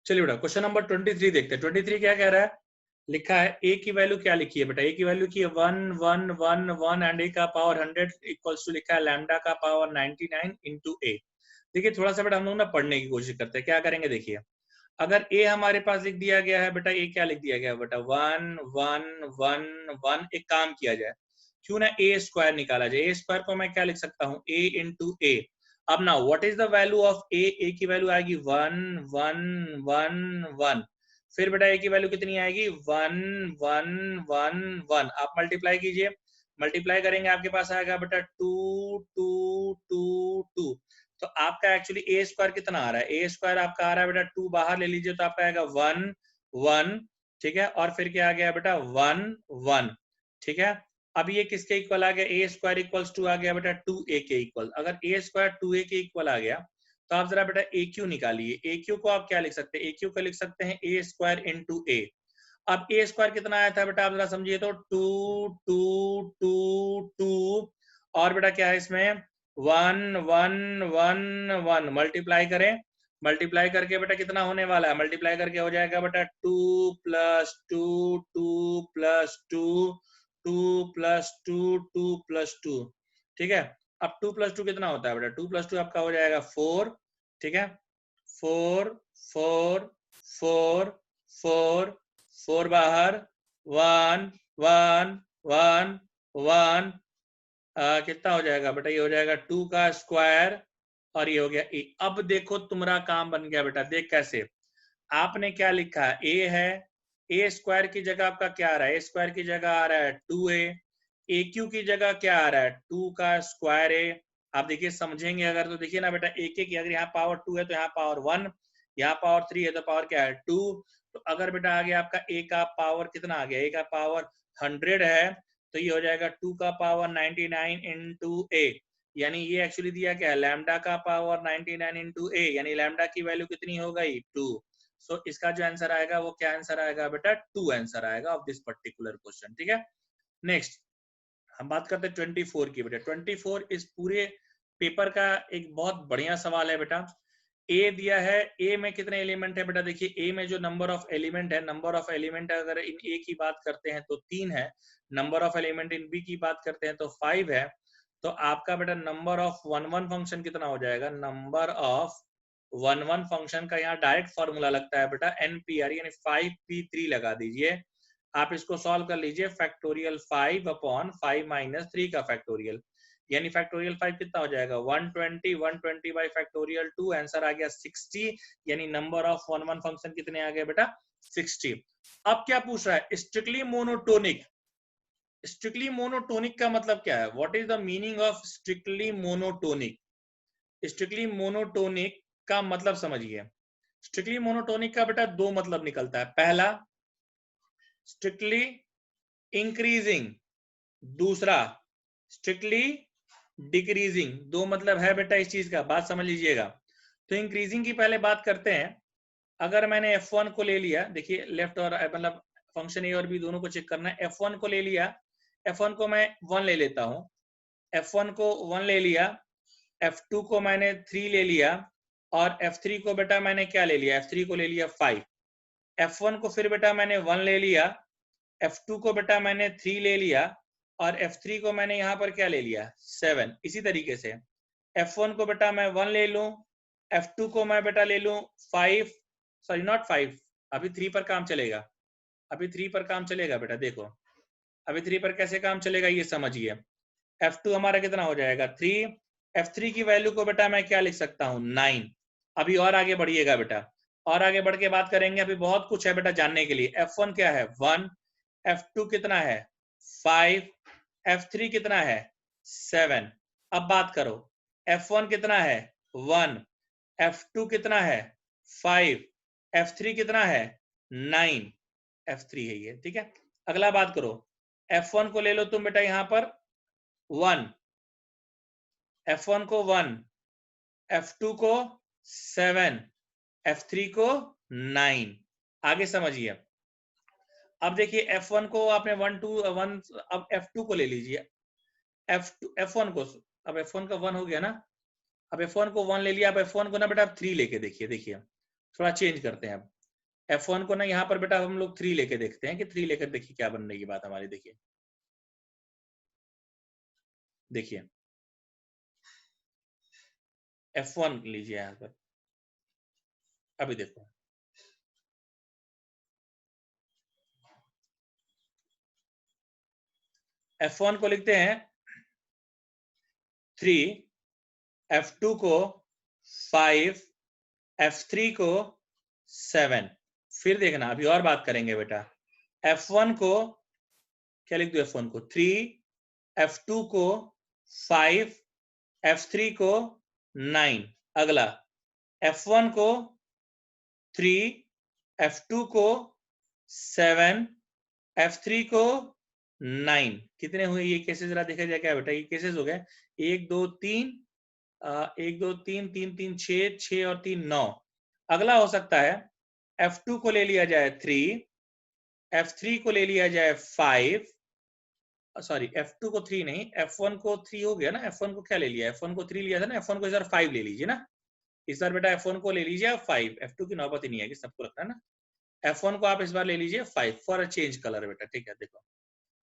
चलिए बेटा question number 23 देखते हैं। 23 क्या कह रहा है? लिखा है ए की वैल्यू क्या लिखी है बेटा? ए की वैल्यू की है 1 1 1 1 एंड ए का पावर 100 इक्वल्स टू लिखा है लैम्डा का पावर 99 इंटू ए। देखिए थोड़ा सा बेटा हम लोग ना पढ़ने की कोशिश करते हैं। क्या करेंगे देखिए, अगर ए हमारे पास लिख दिया गया है बेटा, ए क्या लिख दिया गया है बेटा? 1 1 1 1। एक काम किया जाए, क्यों ना ए स्क्वायर निकाला जाए। ए स्क्वायर को मैं क्या लिख सकता हूँ? A into A. अब ना what is the value of A? A की वैल्यू आएगी 1 1 1 1। फिर बेटा ए की वैल्यू कितनी आएगी? 1 1 1 1। आप मल्टीप्लाई कीजिए, मल्टीप्लाई करेंगे आपके पास आएगा बेटा 2 2 2 2। तो आपका एक्चुअली ए स्क्वायर कितना आ रहा है? ए स्क्वायर आपका आ रहा है बेटा 2, बाहर ले लीजिए तो आपका आएगा 1 1। ठीक है, और फिर क्या आ गया बेटा? 1 1। ठीक है, अब ये किसके इक्वल आ गया? ए स्क्वायर इक्वल्स टू आ गया बेटा 2a के इक्वल। अगर ए स्क्वायर 2a के इक्वल आ गया तो आप जरा बेटा ए क्यू निकालिए। ए क्यू को आप क्या लिख सकते हैं? ए क्यू को लिख सकते हैं ए स्क्वायर इंटू ए। अब ए स्क्वायर कितना आया था बेटा? आप जरा समझिए तो 2 2 2 2। और बेटा क्या है इसमें? 1 1 1 1। मल्टीप्लाई करें, मल्टीप्लाई करके बेटा कितना होने वाला है? मल्टीप्लाई करके हो जाएगा बेटा 2 प्लस 2 2 प्लस 2 2 प्लस 2 2 प्लस 2। ठीक है, अब 2 प्लस 2 कितना होता है बेटा? 2 प्लस 2 आपका हो जाएगा 4। ठीक है, 4 4 4 4 4 बाहर, 1 1 1 1। कितना हो जाएगा बेटा? ये हो जाएगा 2 का स्क्वायर और ये हो गया ए। अब देखो तुम्हारा काम बन गया बेटा। देख कैसे, आपने क्या लिखा है? ए है, ए स्क्वायर की जगह आपका क्या आ रहा है? ए स्क्वायर की जगह आ रहा है 2a। ए क्यू की जगह क्या आ रहा है? 2 का स्क्वायर ए। आप देखिए समझेंगे अगर तो देखिए ना बेटा, एक एक अगर यहाँ पावर 2 है तो यहाँ पावर 1, यहाँ पावर 3 है तो पावर क्या है? 2। तो अगर बेटा आ गया आपका ए का पावर कितना आ गया? ए का पावर 100 है तो ये हो जाएगा 2 का पावर 99 इंटू ए। यानी ये एक्चुअली दिया क्या है? लैम्डा का पावर 99 इंटू ए, यानी लैम्डा की वैल्यू कितनी हो गई? 2। सो इसका जो आंसर आएगा वो क्या आंसर आएगा बेटा? 2 आंसर आएगा ऑफ दिस पर्टिकुलर क्वेश्चन। ठीक है, नेक्स्ट हम बात करते हैं 24 की बेटा। 24 इस पूरे पेपर का एक बहुत बढ़िया सवाल है बेटा। ए दिया है, ए में कितने एलिमेंट है बेटा? देखिए ए में जो नंबर ऑफ एलिमेंट है, नंबर ऑफ एलिमेंट अगर इन ए की बात करते हैं तो 3 है। Number of element in B की बात करते हैं तो 5 है। तो आपका बेटा नंबर ऑफ 1 1 फंक्शन कितना हो जाएगा? नंबर ऑफ 1 1 फंक्शन का यहाँ डायरेक्ट फॉर्मूला लगता है बेटा NPR, यानी 5p3 लगा दीजिए। आप इसको सॉल्व कर लीजिए, फैक्टोरियल 5 अपॉन 5 माइनस 3 का फैक्टोरियल, यानी फैक्टोरियल 5 कितना हो जाएगा? 120 120 बाई फैक्टोरियल 2, आंसर आ गया 60। यानी नंबर ऑफ 1 1 फंक्शन कितने आ गए बेटा? 60। अब क्या पूछ रहा है? Strictly monotonic. स्ट्रिक्टली मोनोटोनिक का मतलब क्या है? What is the meaning of strictly monotonic? Strictly monotonic का मतलब समझिए। स्ट्रिक्टली मोनोटोनिक का बेटा दो मतलब निकलता है। पहला स्ट्रिक्टली इंक्रीजिंग, दूसरा स्ट्रिक्टली डिक्रीजिंग। दो मतलब है बेटा इस चीज का, बात समझ लीजिएगा। तो इंक्रीजिंग की पहले बात करते हैं। अगर मैंने f1 को ले लिया, देखिए लेफ्ट और मतलब फंक्शन ए और बी दोनों को चेक करना है। f1 को ले लिया, f1 को मैं 1 ले लेता हूं, f1 को 1 ले लिया, f2 को मैंने 3 ले लिया और f3 को बेटा मैंने क्या ले लिया? f3 को ले लिया 5। f1 को फिर बेटा मैंने 1 ले लिया, f2 को बेटा मैंने 3 ले लिया और f3 को मैंने यहाँ पर क्या ले लिया? 7। इसी तरीके से f1 को बेटा मैं 1 ले लूं, f2 को मैं बेटा ले लूं 5, सॉरी नॉट 5, अभी 3 पर काम चलेगा, अभी 3 पर काम चलेगा बेटा। देखो अभी 3 पर कैसे काम चलेगा ये समझिए। f2 हमारा कितना हो जाएगा? 3। f3 की वैल्यू को बेटा मैं क्या लिख सकता हूँ? 9। अभी और आगे बढ़िएगा बेटा, और आगे बढ़ के बात करेंगे। अभी बहुत कुछ है बेटा जानने के लिए। f1 क्या है? 1। f2 कितना है? 5। f3 कितना है? 7। अब बात करो, f1 कितना है? 1। f2 कितना है? 5। f3 कितना है? 9। f3 है ये, ठीक है। अगला बात करो, f1 को ले लो तुम बेटा यहाँ पर 1, f1 को 1, f2 को 7, f3 को 9। आगे समझिए। अब देखिए f1 को आपने 1 2 1, अब f2 को ले लीजिए। f1 को, अब f1 का 1 हो गया ना, अब f1 को 1 ले लिया। अब f1 को ना बेटा आप 3 लेके देखिए, देखिए थोड़ा चेंज करते हैं अब। F1 को ना यहाँ पर बेटा हम लोग 3 लेके देखते हैं कि 3 लेकर देखिए क्या बनने की बात हमारी। देखिए देखिए F1 लीजिए यहाँ पर, अभी देखो F1 को लिखते हैं 3, F2 को 5, F3 को 7। फिर देखना अभी और बात करेंगे बेटा। F1 को क्या लिख दो, F1 को 3, F2 को 5, F3 को 9। अगला F1 को 3, F2 को 7, F3 को 9। कितने हुए ये केसेस, जरा देखा जाए क्या बेटा। ये केसेस हो गए 1 2 3, 1 2 3 3 3 6, 6 और 3 9। अगला हो सकता है F2 को ले लिया जाए 3, F3 को ले लिया जाए 5, सॉरी F2 को 3 नहीं, F1 को 3 हो गया ना। F1 को क्या ले लिया, F1 को 3 लिया था ना, F1 को इस बार 5 ले लीजिए ना। इस बार बेटा F1 को ले लीजिए आप 5, F2 की नौबत ही नहीं है कि सबको रखना है ना। F1 को आप इस बार ले लीजिए 5 फॉर अ चेंज कलर बेटा, ठीक है। देखो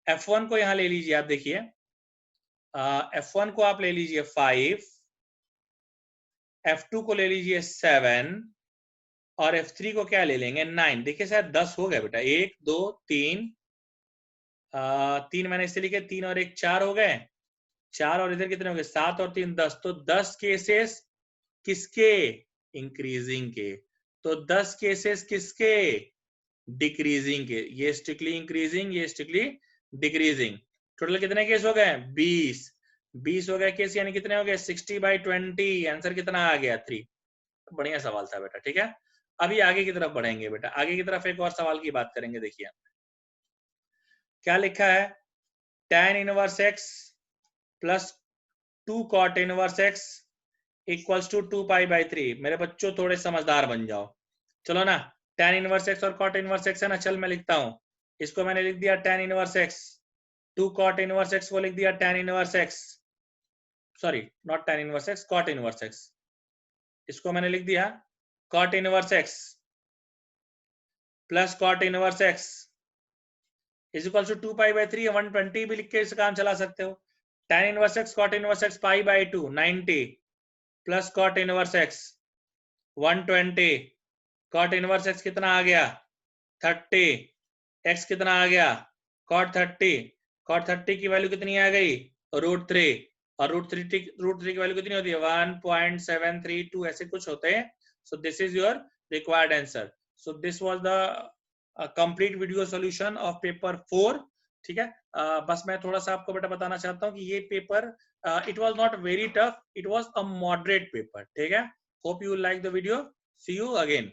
F1 को यहाँ ले लीजिए आप, देखिए F1 को आप ले लीजिए 5, F2 को ले लीजिए 7 और F3 को क्या ले लेंगे 9। देखिए शायद 10 हो गया बेटा, 1 2 3, 3 मैंने इससे लिखे 3 और 1 4 हो गए, 4 और इधर कितने हो गए 7 और 3 10। तो 10 केसेस किसके, इंक्रीजिंग के। तो 10 केसेस किसके, डिक्रीजिंग के। ये स्ट्रिक्टली इंक्रीजिंग, ये स्ट्रिक्टली डिक्रीजिंग। टोटल कितने केस हो गए 20। 20 हो गए केस, यानी कितने हो गए 60/20। आंसर कितना आ गया 3। बढ़िया सवाल था बेटा, ठीक है। अभी आगे की तरफ बढ़ेंगे बेटा, आगे की तरफ एक और सवाल की बात करेंगे। देखिए क्या लिखा है, tan inverse x plus 2 cot inverse x equals to 2π/3। मेरे बच्चों थोड़े समझदार बन जाओ, चलो ना। tan इनवर्स x और cot इनवर्स x है ना, चल मैं लिखता हूं। इसको मैंने लिख दिया tan inverse x, 2 cot inverse x को लिख दिया tan inverse x, sorry not tan inverse x, cot inverse x। इसको मैंने लिख दिया cot inverse x plus cot inverse x is equal to 2π/3। 120 भी लिख के इसे काम चला सकते हो। tan inverse x cot inverse x π/2 90 plus cot inverse x 120, cot inverse x कितना आ गया 30, x कितना आ गया cot 30। cot 30 की वैल्यू कितनी आ गई √3, और √3 की वैल्यू कितनी होती है 1.732, ऐसे कुछ होते हैं। So this is your required answer. So this was the complete video solution of paper 4, ठीक है। बस मैं थोड़ा सा आपको बेटा बताना चाहता हूँ कि ये paper it was not very tough, it was a moderate paper, ठीक है। Hope you like the video, see you again.